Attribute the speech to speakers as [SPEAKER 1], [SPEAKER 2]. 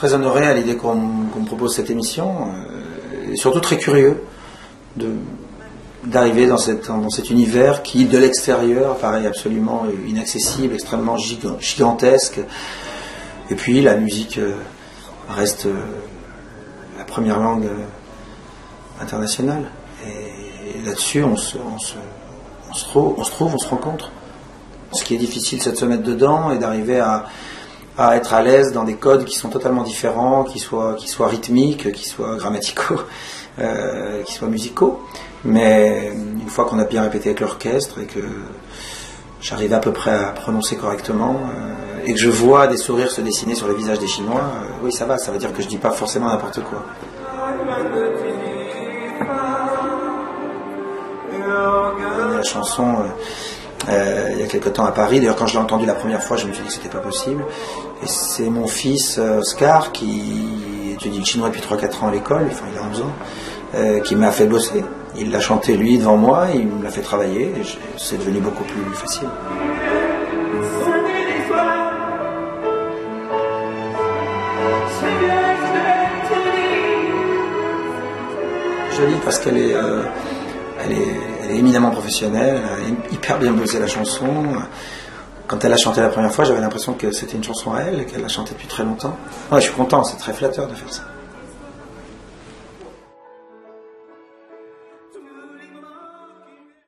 [SPEAKER 1] très honoré à l'idée qu'on me propose cette émission, et surtout très curieux d'arriver dans cet univers qui, de l'extérieur, paraît absolument inaccessible, extrêmement gigantesque. Et puis la musique reste la première langue internationale. Et là-dessus, on se rencontre. Ce qui est difficile, c'est de se mettre dedans et d'arriver à être à l'aise dans des codes qui sont totalement différents, qui soient rythmiques, qui soient grammaticaux, qui soient musicaux. Mais une fois qu'on a bien répété avec l'orchestre et que j'arrive à peu près à prononcer correctement et que je vois des sourires se dessiner sur les visages des Chinois, oui, ça veut dire que je dis pas forcément n'importe quoi. La chanson il y a quelque temps à Paris, d'ailleurs quand je l'ai entendue la première fois je me suis dit que c'était pas possible, et c'est mon fils Oscar qui étudie le chinois depuis 3-4 ans à l'école, enfin il a 11 ans, qui m'a fait bosser. Il l'a chanté lui devant moi, il me l'a fait travailler et c'est devenu beaucoup plus facile. Jolie parce qu'elle est éminemment professionnelle, elle a hyper bien bossé la chanson. Quand elle a chanté la première fois, j'avais l'impression que c'était une chanson à elle et qu'elle l'a chantée depuis très longtemps. Ouais, je suis content, c'est très flatteur de faire ça.